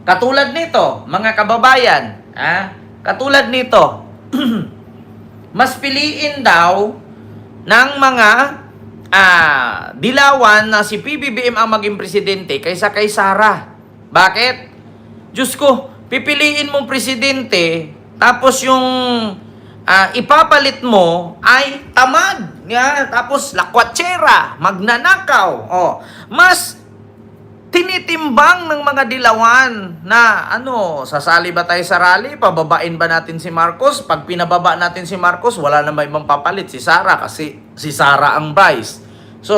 Katulad nito, mga kababayan, katulad nito, mas piliin daw ng mga dilawan na si PBBM ang maging presidente kaysa kay Sara. Bakit? Diyos ko, pipiliin mong presidente, tapos yung ipapalit mo ay tamad, tapos lakwatsera, magnanakaw. Mas tinitimbang ng mga dilawan na sasali ba tayo sa rally? Pababain ba natin si Marcos? Pag pinababa natin si Marcos, wala na may mapapalit si Sara kasi si Sara ang vice. So,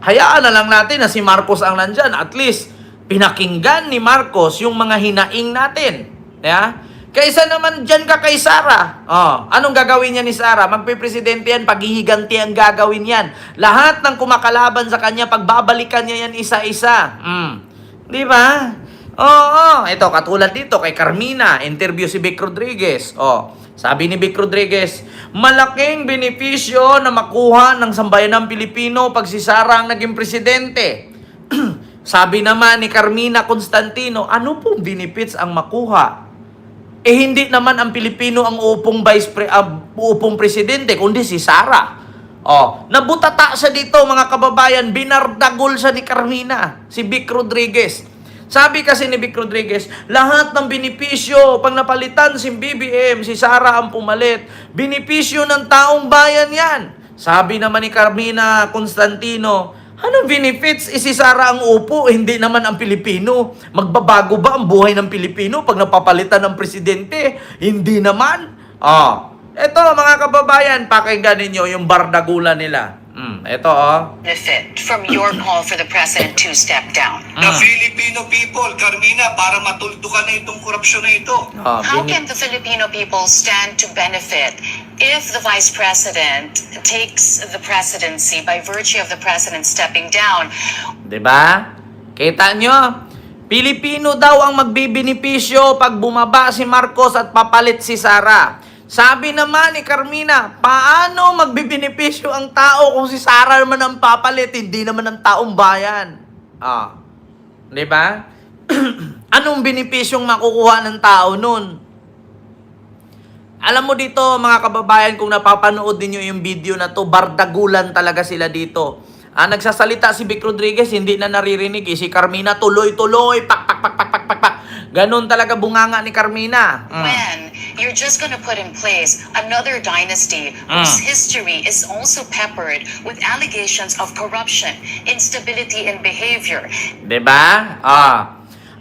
hayaan na lang natin na si Marcos ang nandyan. At least, pinakinggan ni Marcos yung mga hinaing natin. Kaysa naman dyan ka kay Sara. Anong gagawin niya ni Sara? Magpipresidente yan, paghihiganti ang gagawin yan. Lahat ng kumakalaban sa kanya, pagbabalikan niya yan isa-isa. Di ba? Ito, katulad dito kay Carmina, interview si Vic Rodriguez. Sabi ni Vic Rodriguez, malaking benepisyo na makuha ng sambayanang Pilipino pag si Sara ang naging presidente. Sabi naman ni Carmina Constantino, ano pong benefits ang makuha? Hindi naman ang Pilipino ang uupong presidente, kundi si Sara. Nabutata siya dito, mga kababayan, binardagol siya ni Carmina, si Vic Rodriguez. Sabi kasi ni Vic Rodriguez, lahat ng benepisyo, pag napalitan si BBM, si Sara ang pumalit, benepisyo ng taong bayan yan. Sabi naman ni Carmina Constantino, anong benefits? Si Sara ang upo, hindi naman ang Pilipino. Magbabago ba ang buhay ng Pilipino pag napapalitan ng presidente? Hindi naman. Ito, mga kababayan, pakinggan ninyo yung bardagulan nila. Ito, benefit from your call for the president to step down. The Filipino people, Carmina, para matuldukan na itong korupsyon na ito. How can the Filipino people stand to benefit if the vice president takes the presidency by virtue of the president stepping down? Diba? Kita nyo? Pilipino daw ang magbibenepisyo pag bumaba si Marcos at papalit si Sara. Sabi naman ni Carmina, paano magbibenepisyo ang tao kung si Sara naman ang papalit, hindi naman ang taong bayan? Diba? Anong benepisyong makukuha ng tao nun? Alam mo dito, mga kababayan, kung napapanood ninyo yung video na to, bardagulan talaga sila dito. Nagsasalita si Vic Rodriguez, hindi na naririnig. Si Carmina, tuloy-tuloy, pak. Ganon talaga bunganga ni Carmina. When you're just going to put in place another dynasty whose history is also peppered with allegations of corruption, instability, and behavior. Diba?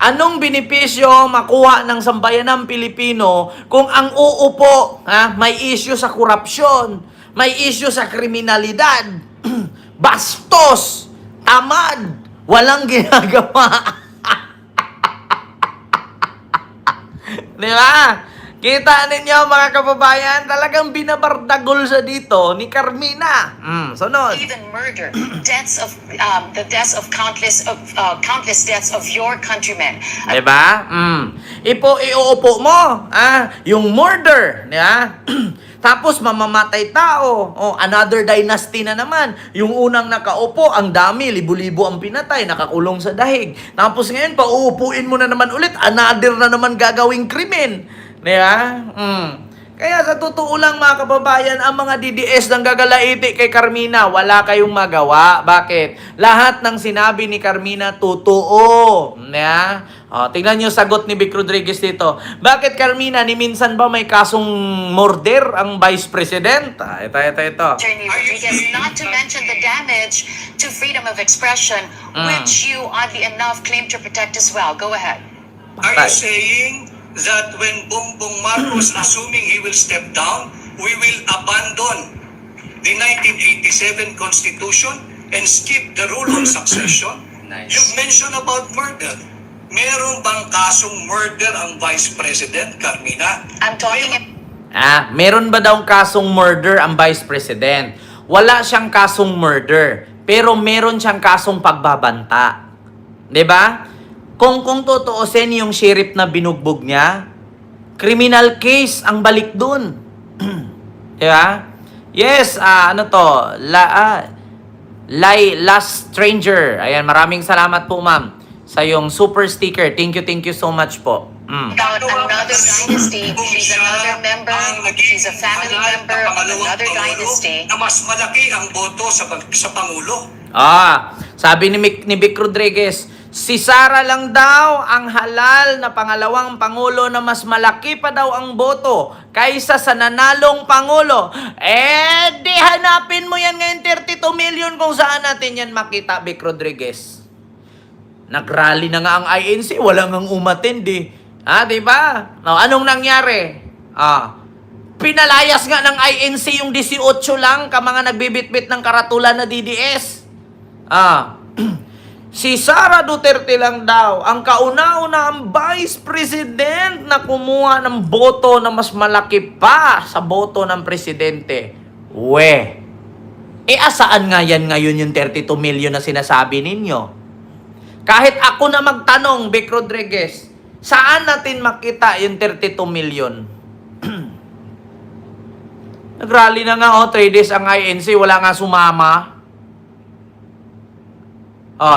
Anong benepisyo makuha ng sambayanang Pilipino kung ang uupo, may issue sa korupsyon, may issue sa kriminalidad, bastos, tamad, walang ginagawa. Diba? Kita ninyo, mga kababayan, talagang binabardagol sa dito ni Carmina. Sunod. Even murder, the deaths of countless deaths of your countrymen. Diba? Iuupo mo, yung murder, diba? Tapos mamamatay tao. Another dynasty na naman. Yung unang nakaupo, ang dami, libo-libo ang pinatay, nakakulong sa dahig. Tapos ngayon, pauupuin mo na naman ulit, another na naman gagawing krimen. Diba? Kaya sa totoo lang, mga kababayan, ang mga DDS nang gagalaiti kay Carmina, wala kayong magawa. Bakit? Lahat ng sinabi ni Carmina, totoo. Tingnan nyo sagot ni Vic Rodriguez dito. Bakit, Carmina, ni minsan ba may kasong murder ang Vice President? Ito. Attorney Rodriguez, not to mention the damage to freedom of expression, which you, oddly enough, claim to protect as well. Go ahead. Are you saying that when Bongbong Marcos, assuming he will step down, we will abandon the 1987 Constitution and skip the rule of succession? Nice. You've mentioned about murder. Meron bang kasong murder ang Vice President, Carmina? I'm talking Meron ba daw kasong murder ang Vice President? Wala siyang kasong murder, pero meron siyang kasong pagbabanta. 'Di ba? Kung tutuusin yung sheriff na binugbog niya, criminal case ang balik dun. 'Di ba? Yes, Last Stranger. Ayan, maraming salamat po, ma'am. sa yung super sticker. Thank you so much po. About another dynasty, she's another member, she's a family member of another dynasty. Na mas malaki ang boto sa Pangulo. Sabi ni Vic Rodriguez, si Sara lang daw ang halal na pangalawang pangulo na mas malaki pa daw ang boto kaysa sa nanalong pangulo. Di hanapin mo yan ngayon 32 million kung saan natin yan makita, Vic Rodriguez. Nagrally na nga ang INC, walang ang umatindi. Diba? Anong nangyari? Pinalayas nga ng INC yung 18 lang ka mga nagbibitbit ng karatulan na DDS. Si Sara Duterte lang daw ang kauna-unahang Vice President na kumuha ng boto na mas malaki pa sa boto ng Presidente. Asaan nga yan ngayon yung 32 million na sinasabi ninyo? Kahit ako na magtanong, Vic Rodriguez, saan natin makita yung 32 million? Nagrally na nga 3 days ang INC, wala nga sumama.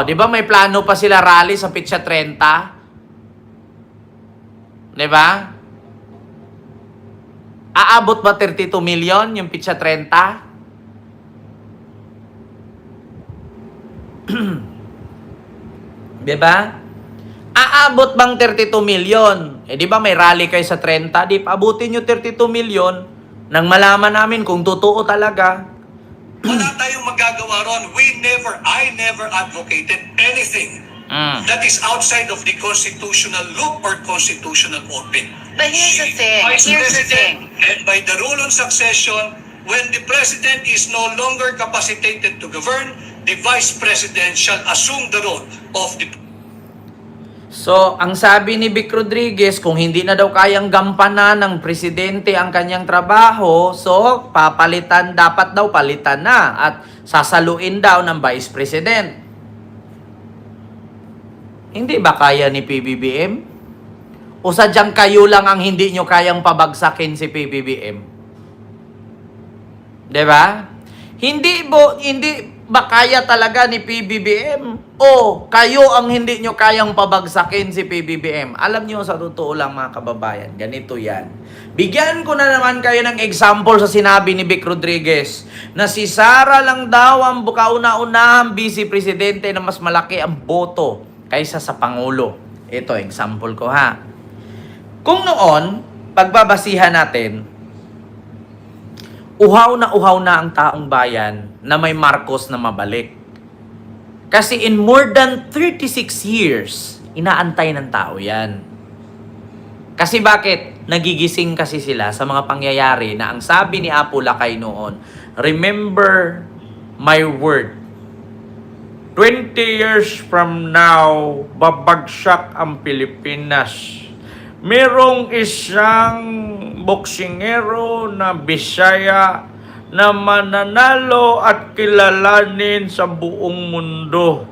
Di ba may plano pa sila rally sa Pitsa 30? Di ba? Aabot ba 32 million yung Pitsa 30? Di ba? Aabot bang 32 million? Di ba may rally kayo sa 30? Di paabutin nyo 32 million nang malaman namin kung totoo talaga. Wala tayong magagawa ron. I never advocated anything that is outside of the constitutional loop or constitutional orbit. But here's the thing, Vice here's the President, thing. and by the rule on succession, when the President is no longer capacitated to govern, the Vice President shall assume the role of the So, ang sabi ni Vic Rodriguez, kung hindi na daw kayang gampanan ng presidente ang kanyang trabaho, so dapat daw palitan na at sasaluin daw ng Vice President. Hindi ba kaya ni PBBM? O sadyang kayo lang ang hindi nyo kayang pabagsakin si PBBM? Diba? Hindi ba kaya talaga ni PBBM? O kayo ang hindi nyo kayang pabagsakin si PBBM? Alam nyo, sa totoo lang mga kababayan, ganito yan. Bigyan ko na naman kayo ng example sa sinabi ni Vic Rodriguez na si Sara lang daw ang kauna-unahang vice presidente na mas malaki ang boto kaysa sa Pangulo. Ito, example ko ha. Kung noon, pagbabasihan natin, uhaw na ang taong bayan na may Marcos na mabalik. Kasi in more than 36 years, inaantay ng tao yan. Kasi bakit? Nagigising kasi sila sa mga pangyayari na ang sabi ni Apo Lakay noon, remember my word. 20 years from now, babagsak ang Pilipinas. Merong isang boksingero na Bisaya na mananalo at kilalanin sa buong mundo.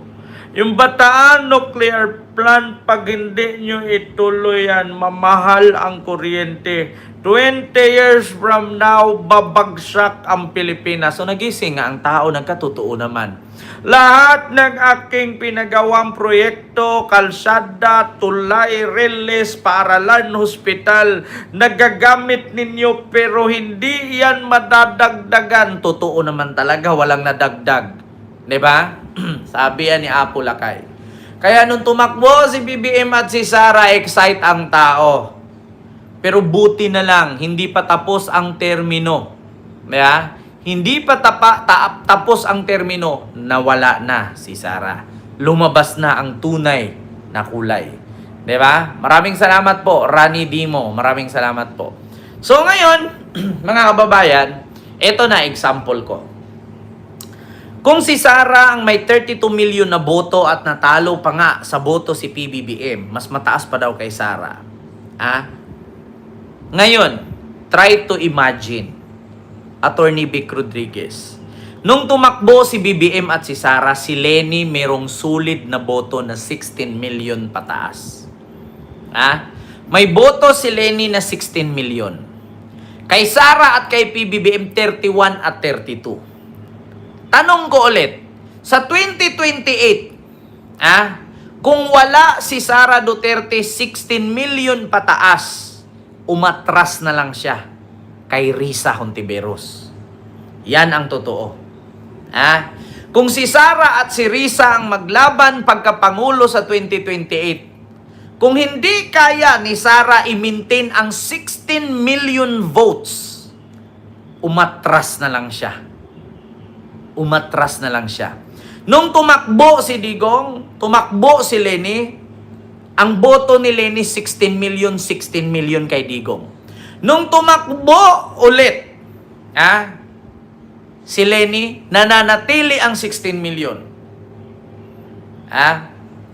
Yung Bataan Nuclear Plant, pag hindi nyo ituloy yan, mamahal ang kuryente. 20 years from now, babagsak ang Pilipinas. So nagising nga ang tao, nagkatotoo naman. Lahat ng aking pinagawang proyekto, kalsada, tulay, reles, paaralan, hospital, nagagamit ninyo pero hindi yan madadagdagan. Totoo naman talaga, walang nadagdag. Diba? Sabi yan ni Apo Lakay. Kaya nung tumakbo si BBM at si Sara, excite ang tao. Pero buti na lang, hindi pa tapos ang termino. Diba? Hindi pa tapos ang termino, nawala na si Sara. Lumabas na ang tunay na kulay. Diba? Maraming salamat po, Rani Dimo. Maraming salamat po. So ngayon, mga kababayan, ito na example ko. Kung si Sara ang may 32 million na boto at natalo pa nga sa boto si PBBM, mas mataas pa daw kay Sara. Ngayon, try to imagine, Attorney Vic Rodriguez. Nung tumakbo si BBM at si Sara, si Lenny merong solid na boto na 16 million pataas. May boto si Lenny na 16 million. Kay Sara at kay PBBM, 31 at 32. Tanong ko ulit, sa 2028, Kung wala si Sara Duterte 16 million pataas, umatras na lang siya kay Risa Hontiveros. Yan ang totoo. Kung si Sara at si Risa ang maglaban pagkapangulo sa 2028, kung hindi kaya ni Sara i-maintain ang 16 million votes, umatras na lang siya. Umatras na lang siya. Nung tumakbo si Digong, tumakbo si Leni, ang boto ni Leni 16 million kay Digong. Nung tumakbo ulit, si Leni, nananatili ang 16 million.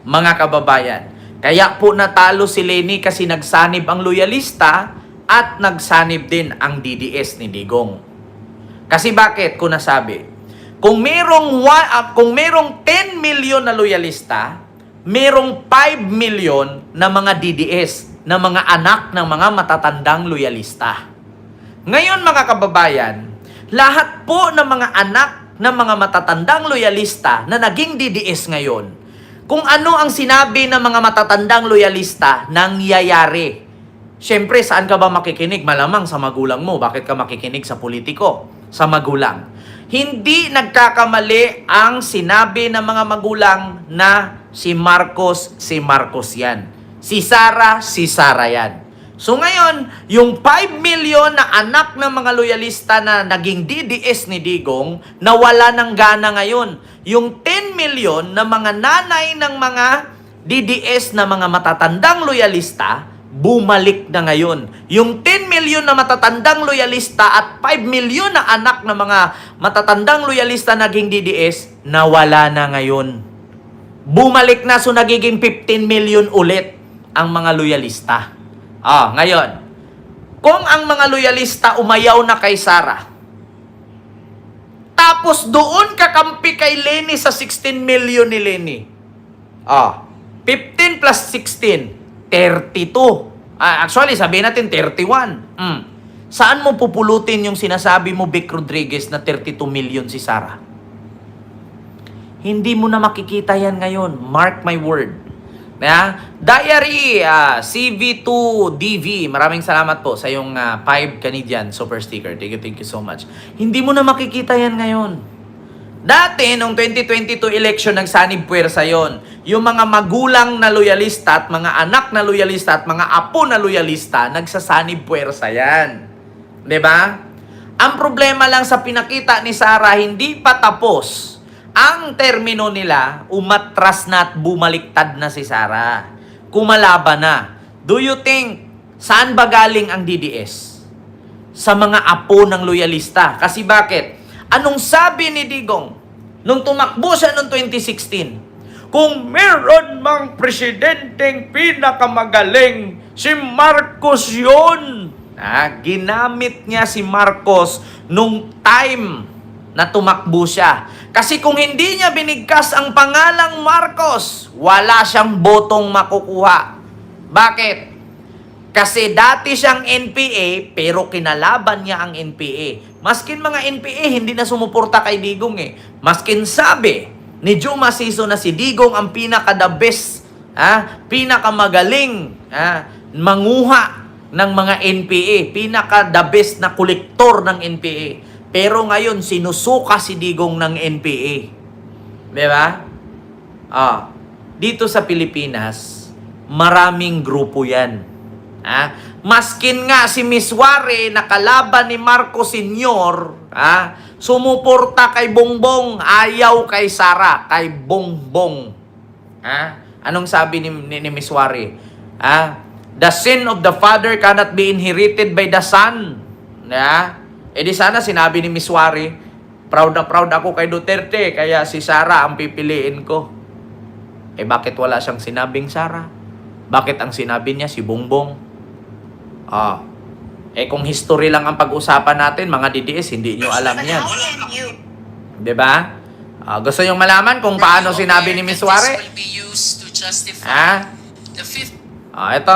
Mga kababayan, kaya po natalo si Leni kasi nagsanib ang loyalista at nagsanib din ang DDS ni Digong. Kasi bakit ko nasabi? Kung merong 10 million na loyalista, merong 5 million na mga DDS, na mga anak ng mga matatandang loyalista. Ngayon mga kababayan, lahat po ng mga anak ng mga matatandang loyalista na naging DDS ngayon, kung ano ang sinabi ng mga matatandang loyalista, nangyayari. Siyempre, saan ka ba makikinig? Malamang sa magulang mo. Bakit ka makikinig sa politiko? Sa magulang. Hindi nagkakamali ang sinabi ng mga magulang na si Marcos yan. Si Sara yan. So ngayon, yung 5 million na anak ng mga loyalista na naging DDS ni Digong, nawala ng gana ngayon. Yung 10 million na mga nanay ng mga DDS na mga matatandang loyalista, bumalik na ngayon. Yung 10 million na matatandang loyalista at 5 million na anak ng mga matatandang loyalista naging DDS, nawala na ngayon. Bumalik na, so nagiging 15 million ulit ang mga loyalista. Ngayon, kung ang mga loyalista umayaw na kay Sara, tapos doon kakampi kay Leni sa 16 million ni Leni, 15 plus 16, 32. Actually, sabihin natin 31. Saan mo pupulutin yung sinasabi mo, Vic Rodriguez, na 32 million si Sara? Hindi mo na makikita yan ngayon. Mark my word. Diary, CV2DV, maraming salamat po sa yung 5 Canadian super sticker. Thank you so much. Hindi mo na makikita yan ngayon. Dati, noong 2022 election, nagsanib puwersa yon. Yung mga magulang na loyalista at mga anak na loyalista at mga apo na loyalista, nagsasanib puwersa yan. 'Di ba? Ang problema lang sa pinakita ni Sara, hindi pa tapos ang termino nila, umatras na at bumaliktad na si Sara. Kumalaban na. Do you think, saan ba galing ang DDS? Sa mga apo ng loyalista. Kasi bakit? Anong sabi ni Digong nung tumakbo siya noong 2016? Kung meron mang presidenteng pinakamagaling, si Marcos yun. Ginamit niya si Marcos nung time na tumakbo siya. Kasi kung hindi niya binigkas ang pangalang Marcos, wala siyang botong makukuha. Bakit? Kasi dati siyang NPA, pero kinalaban niya ang NPA. Maskin mga NPA, hindi na sumuporta kay Digong Maskin sabi ni Joe Maciso na si Digong ang pinaka-the best, pinakamagaling, manguha ng mga NPA, pinaka-the best na kolektor ng NPA. Pero ngayon, sinusuka si Digong ng NPA. Diba? Dito sa Pilipinas, maraming grupo yan. Maskin nga si Miss Ware na kalaban ni Marcos Sr., sumuporta kay Bongbong, ayaw kay Sara, kay Bongbong. Anong sabi ni Miss Ware? The sin of the father cannot be inherited by the son. Di sana sinabi ni Miss Ware, proud na proud ako kay Duterte, kaya si Sara ang pipiliin ko. Bakit wala siyang sinabing Sara? Bakit ang sinabi niya si Bongbong? Kung history lang ang pag-usapan natin, mga DDS, hindi nyo alam yan. Diba? Gusto nyo malaman kung paano sinabi ni Miss Ware? Ito,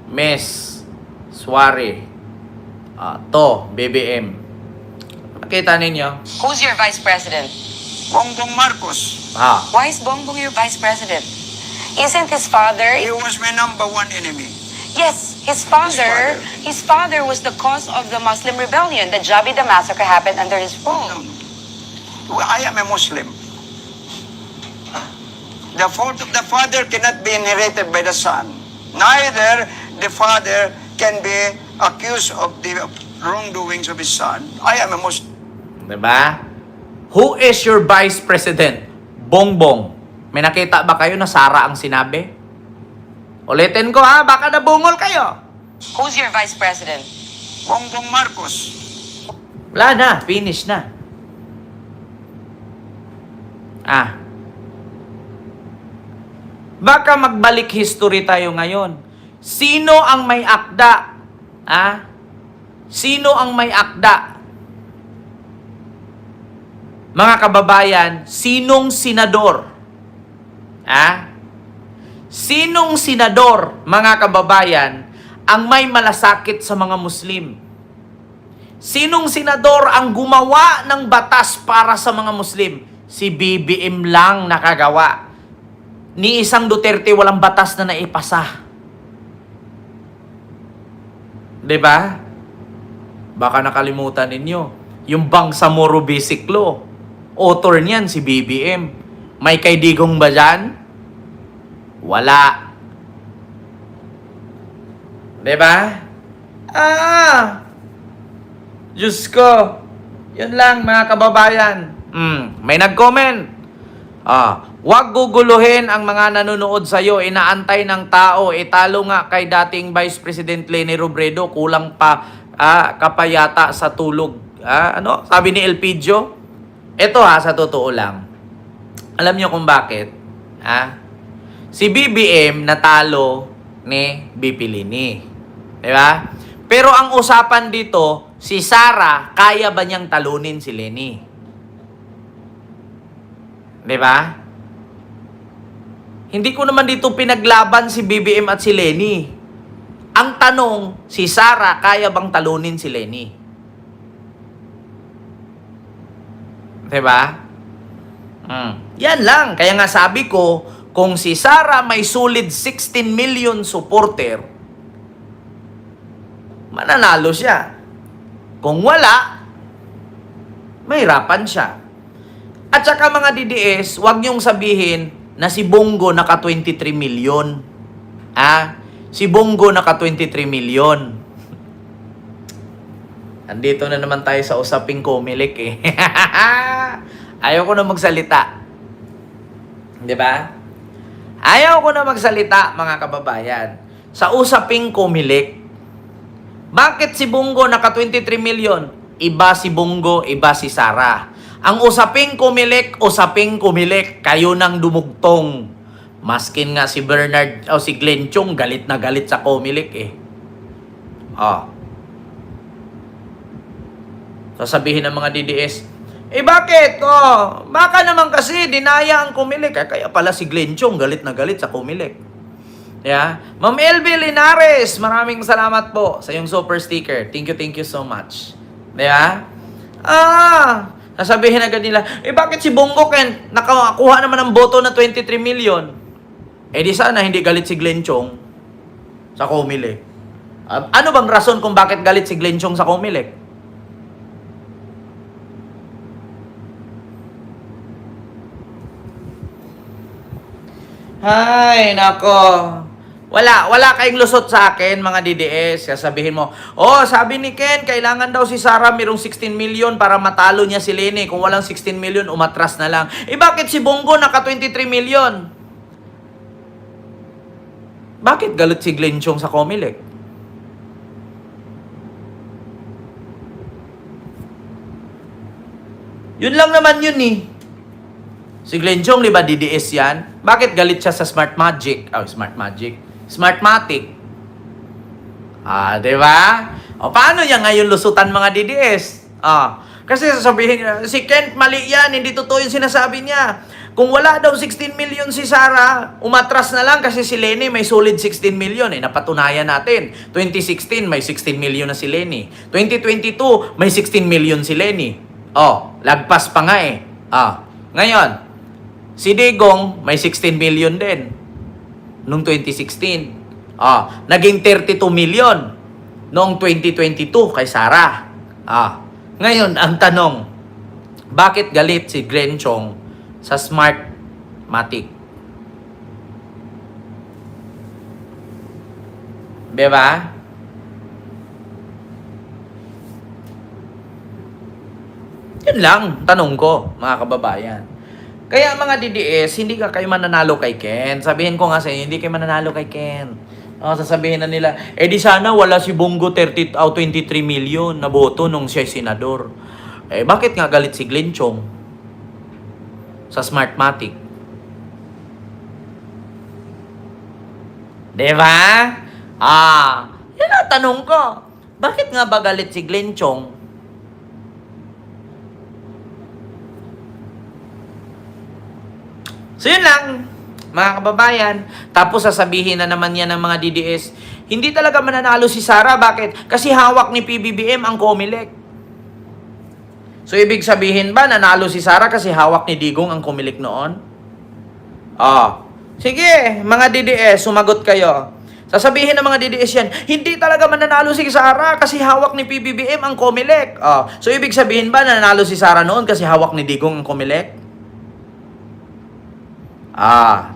Miss Ware. To, BBM. Makita ninyo? Who's your vice president? Bongbong Marcos. Why is Bongbong your vice president? Isn't his father? He was my number one enemy. Yes, his father. His father was the cause of the Muslim rebellion. The Jabida massacre happened under his rule. Well, I am a Muslim. The fault of the father cannot be inherited by the son. Neither the father can be accused of the wrongdoings of his son. I am a Muslim. Diba? Who is your vice president? Bongbong. May nakita ba kayo na Sara ang sinabi? Ulitin ko ha, baka nabungol kayo. Who's your vice president? Bongbong Marcos. Wala na, finish na. Baka magbalik history tayo ngayon. Sino ang may akda? Sino ang may akda? Mga kababayan, sinong senador? Sinong senador, mga kababayan, ang may malasakit sa mga Muslim? Sinong senador ang gumawa ng batas para sa mga Muslim? Si BBM lang nakagawa. Ni isang Duterte walang batas na naipasa. 'Di ba? Baka nakalimutan ninyo. Yung Bangsamoro Basic Law. Author niyan si BBM. May kaidigong ba dyan? Wala. 'Di ba? Diyos ko. Yun lang mga kababayan. May nag-comment. Huwag guguluhin ang mga nanonood sa'yo. Inaantay ng tao. Talo nga kay dating Vice President Leni Robredo. Kulang pa kapayata sa tulog. Ano? Sabi ni Elpidio. Ito sa totoo lang. Alam niyo kung bakit? Si BBM natalo ni BP Leni. Diba? Pero ang usapan dito, si Sara, kaya ba niyang talunin si Leni? Diba? Hindi ko naman dito pinaglaban si BBM at si Leni. Ang tanong, si Sara, kaya bang talunin si Leni? Diba? Yan lang. Kaya nga sabi ko, kung si Sara may solid 16 million supporter, mananalo siya. Kung wala, mahirapan siya. At saka mga DDS, huwag niyong sabihin na si Bongo naka 23 million. Si Bongo naka 23 million. Andito na naman tayo sa usaping Comelec Ayaw ko na magsalita. 'Di ba? Ayaw ko na magsalita, mga kababayan. Sa usaping Comelec, bakit si Bongo naka 23 million? Iba si Bongo, iba si Sara. Ang usaping Comelec, usaping Comelec, kayo nang dumugtong. Maskin nga si Bernard o si Glenn Chong, galit na galit sa Comelec Sasabihin ng mga DDS, bakit? Baka naman kasi dinaya ang Comelec. Kaya pala si Glenn Chong galit na galit sa Comelec. Ma'am LB Linares, maraming salamat po sa iyong super sticker. Thank you so much. Sasabihin agad nila, bakit si Bongo Ken nakakuha naman ng boto na 23 million? Di sana hindi galit si Glenn Chong sa Comelec. Ano bang rason kung bakit galit si Glenn Chong sa Comelec? Ay, nako. Wala kayong lusot sa akin, mga DDS. Sasabihin mo, sabi ni Ken, kailangan daw si Sara mayroong 16 million para matalo niya si Leni. Kung walang 16 million, umatras na lang. Bakit si Bongo naka 23 million? Bakit galit si Glenn Chong sa Comelec? Yun lang naman yun Si Glenn Chong, di ba DDS yan? Bakit galit siya sa Smartmatic? Smartmatic. Di ba? Paano yan ngayon lusutan mga DDS? Kasi sasabihin niya, si Kent mali yan, hindi totoo yung sinasabi niya. Kung wala daw 16 million si Sara, umatras na lang kasi si Leni may solid 16 million. Napatunayan natin. 2016, may 16 million na si Leni. 2022, may 16 million si Leni. Lagpas pa nga Ngayon, si Digong, may 16 million din. noong 2016. Naging 32 million noong 2022 kay Sara. Ngayon, ang tanong, bakit galit si Glenn Chong sa Smartmatic? Diba? Yun lang, tanong ko, mga kababayan. Kaya mga DDS, hindi ka kayo mananalo kay Ken. Sabihin ko nga sa inyo, hindi kayo mananalo kay Ken. Sasabihin na nila, di sana wala si Bongo 23 million na boto nung siya'y senador. Bakit nga galit si Glenn Chong sa Smartmatic? Diba? Yan ang tanong ko. Bakit nga ba galit si Glenn Chong? So yun lang, mga kababayan. Tapos sasabihin na naman yan ng mga DDS, hindi talaga mananalo si Sara. Bakit? Kasi hawak ni PBBM ang COMELEC. So ibig sabihin ba nanalo si Sara kasi hawak ni Digong ang COMELEC noon? Sige, mga DDS, sumagot kayo. Sasabihin ng mga DDS yan, hindi talaga mananalo si Sara kasi hawak ni PBBM ang COMELEC. So ibig sabihin ba nanalo si Sara noon kasi hawak ni Digong ang COMELEC?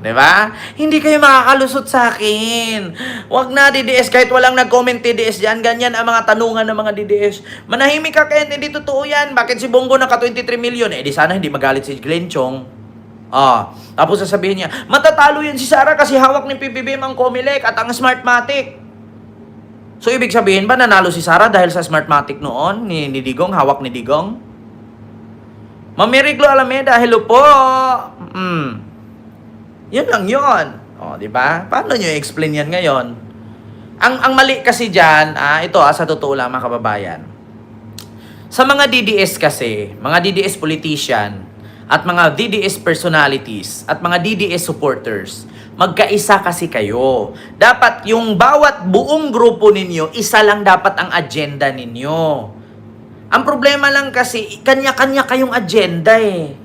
Diba? Hindi kayo makakalusot sa akin. Wag na, DDS, kahit walang nag-comment DDS dyan, ganyan ang mga tanungan ng mga DDS. Manahimik ka, Ken, hindi totoo yan. Bakit si Bongo naka 23 million? Di sana hindi magalit si Glenn Chong. Tapos sasabihin niya, matatalo yan si Sara kasi hawak ni PBBM ang COMELEC at ang Smartmatic. So, ibig sabihin ba nanalo si Sara dahil sa Smartmatic noon ni Digong, hawak ni Digong? Ma'am Miriglo Alameda, hello po. Yun lang yun. Di ba? Paano nyo i-explain yan ngayon? Ang mali kasi dyan, ito sa totoo lang mga kababayan. Sa mga DDS kasi, mga DDS politician, at mga DDS personalities, at mga DDS supporters, magkaisa kasi kayo. Dapat yung bawat buong grupo ninyo, isa lang dapat ang agenda ninyo. Ang problema lang kasi, kanya-kanya kayong agenda eh.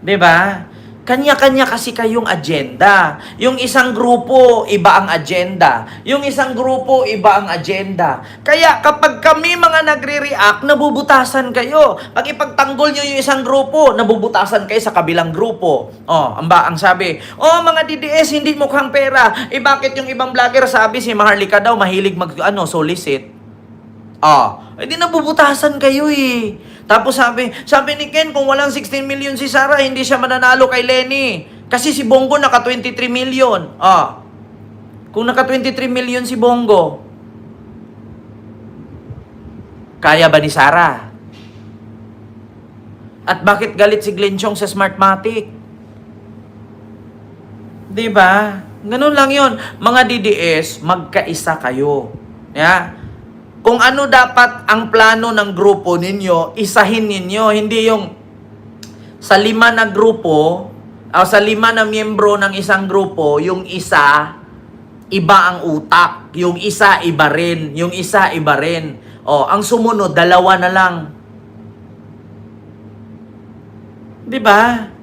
Diba? Kanya-kanya kasi kayong agenda. Yung isang grupo, iba ang agenda. Yung isang grupo, iba ang agenda. Kaya kapag kami mga nagre-react, nabubutasan kayo. Pag ipagtanggol nyo yung isang grupo, nabubutasan kayo sa kabilang grupo. Ang sabi, mga DDS, hindi mukhang pera. Bakit yung ibang vlogger sabi, si Maharlika daw, mahilig solicit? Di nabubutasan kayo eh. Tapos sabi ni Ken, kung walang 16 million si Sara, hindi siya mananalo kay Lenny. Kasi si Bongo naka 23 million. Kung naka 23 million si Bongo, kaya ba ni Sara? At bakit galit si Glenn Chong sa Smartmatic? Diba? Ganun lang yon. Mga DDS, magkaisa kayo. Kung ano dapat ang plano ng grupo ninyo, isahin ninyo. Hindi yung sa 5 na grupo, o sa 5 na miyembro ng isang grupo, yung isa, iba ang utak. Yung isa, iba rin. Yung isa, iba rin. Ang sumunod, 2 na lang. Diba?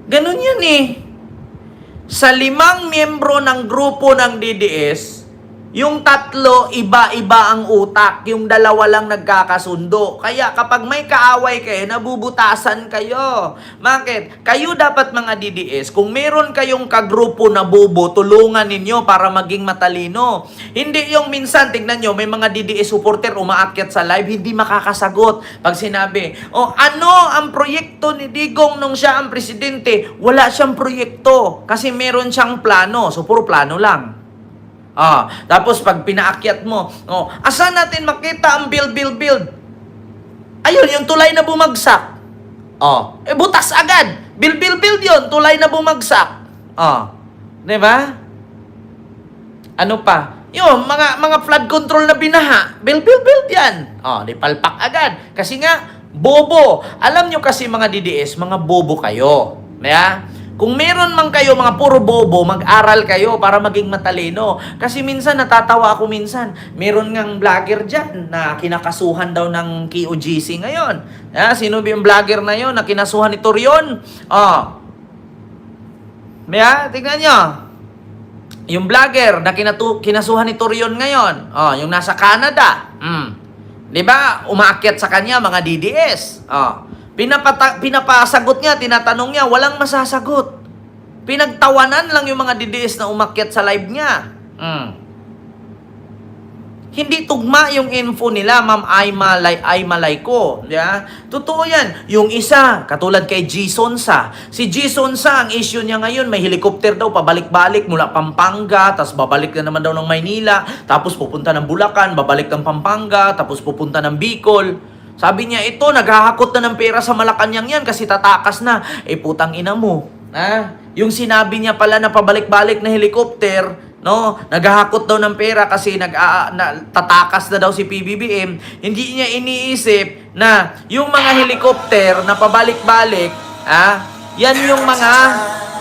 Ganun yan eh. Sa 5 miyembro ng grupo ng DDS, yung 3, iba-iba ang utak. Yung 2 lang nagkakasundo. Kaya kapag may kaaway kayo, nabubutasan kayo. Bakit? Kayo dapat mga DDS, kung meron kayong kagrupo na bobo, tulungan ninyo para maging matalino. Hindi yung minsan, tignan nyo, may mga DDS supporter umaakyat sa live, hindi makakasagot. Pag sinabi, ano ang proyekto ni Digong nung siya ang presidente? Wala siyang proyekto. Kasi meron siyang plano. So, puro plano lang. Tapos pag pinaakyat mo, asan natin makita ang build? Ayun, yung tulay na bumagsak. Butas agad. Build yun, tulay na bumagsak. Diba? Ano pa? Yung mga flood control na binaha, build yan. Di palpak agad. Kasi nga, bobo. Alam nyo kasi mga DDS, mga bobo kayo. Kung meron man kayo mga puro bobo, mag-aral kayo para maging matalino. Kasi minsan, natatawa ako minsan. Meron ngang vlogger dyan na kinakasuhan daw ng KOGC ngayon. Sino ba yung vlogger na yun na kinasuhan ni Torion? Tingnan nyo. Yung vlogger na kinasuhan ni Torion ngayon, yung nasa Canada, 'di ba? Umaakyat sa kanya mga DDS. Pinapasagot niya, tinatanong niya, walang masasagot. Pinagtawanan lang yung mga DDS na umakyat sa live niya. Hindi tugma yung info nila, Ma'am Aima Laiko. Yeah? Totoo yan. Yung isa, katulad kay G. Sonsa. Si G. Sonsa, ang issue niya ngayon, may helicopter daw, pabalik-balik mula Pampanga, tapos babalik na naman daw ng Maynila, tapos pupunta ng Bulacan, babalik ng Pampanga, tapos pupunta ng Bicol. Sabi niya, ito, naghahakot na ng pera sa Malacanang yan kasi tatakas na. Putang ina mo. Yung sinabi niya pala na pabalik-balik na helicopter, no, naghahakot daw ng pera kasi tatakas na daw si PBBM. Hindi niya iniisip na yung mga helicopter na pabalik-balik, yan yung mga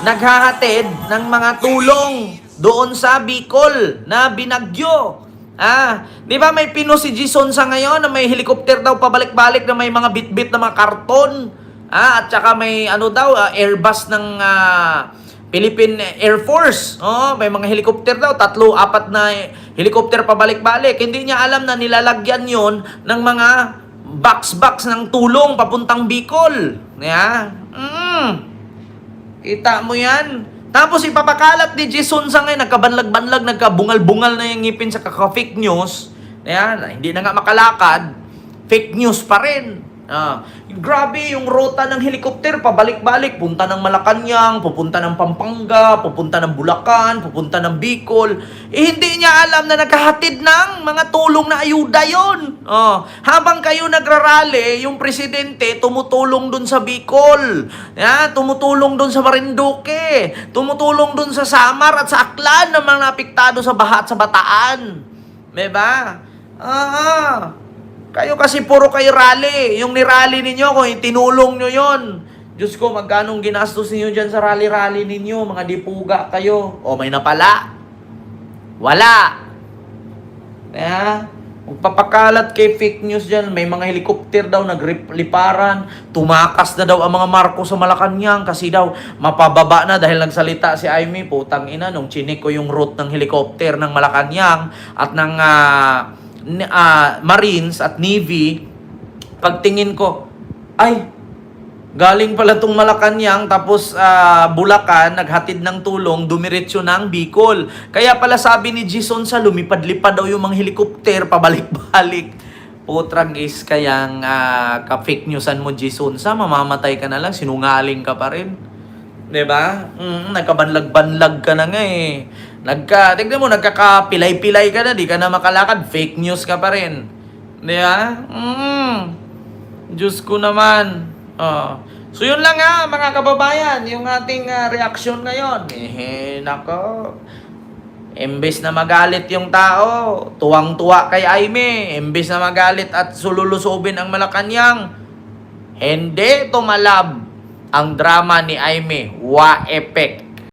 naghahatid ng mga tulong doon sa Bicol na binagyo. Di ba may pinost si Jason sa ngayon na may helicopter daw pabalik-balik na may mga bit-bit na mga karton. At saka may Airbus ng Philippine Air Force. May mga helicopter daw, 3-4 na helicopter pabalik-balik. Hindi niya alam na nilalagyan yon ng mga box ng tulong papuntang Bicol. Kita mo yan? Tapos ipapakalat ni Jason sa ngayon, nagkabanlag-banlag, nagkabungal-bungal na yung ngipin sa kaka-fake news. Hindi na nga makalakad, fake news pa rin. Grabe yung ruta ng helicopter, pabalik-balik, punta ng Malacanang, pupunta ng Pampanga, pupunta ng Bulacan, pupunta ng Bicol. Hindi niya alam na naghahatid ng mga tulong na ayuda yon. Habang kayo nagrarally, yung presidente tumutulong dun sa Bicol, tumutulong dun sa Marinduque, tumutulong dun sa Samar at sa Aklan ng mga napiktado sa baha at sa Bataan. Diba? Kayo kasi puro kayo rally. Yung nirally ninyo, kung itinulong nyo yon. Diyos ko, magkanong ginastos ninyo dyan sa rally-rally ninyo? Mga dipuga kayo. O may napala? Wala. Magpapakalat kay fake news dyan. May mga helicopter daw nagliparan. Tumakas na daw ang mga Marcos sa Malacanang kasi daw mapababa na dahil nagsalita si Aimee. Putang ina, nung chinik ko yung route ng helicopter ng Malacanang at ng Marines at Navy, pagtingin ko, ay, galing pala tong Malacanang, tapos Bulacan, naghatid ng tulong, dumiretso ng Bicol. Kaya pala sabi ni Jason sa lumipad-lipad daw yung mga helicopter, pabalik-balik. Putragis, kayang ka-fake newsan mo, Jason sa, mamamatay ka na lang, sinungaling ka pa rin. Diba? Nagkabanlag-banlag ka na nga eh. Tignan mo, nagkakapilay-pilay ka na, di ka na makalakad, fake news ka pa rin. Diba? Diyos ko naman. So yun lang mga kababayan, yung ating reaksyon ngayon. Nako. Imbes na magalit yung tao, tuwang-tuwa kay Aimee. Imbes na magalit at sululusubin ang Malacanang, hindi tumalab ang drama ni Aimee. Wa-epek.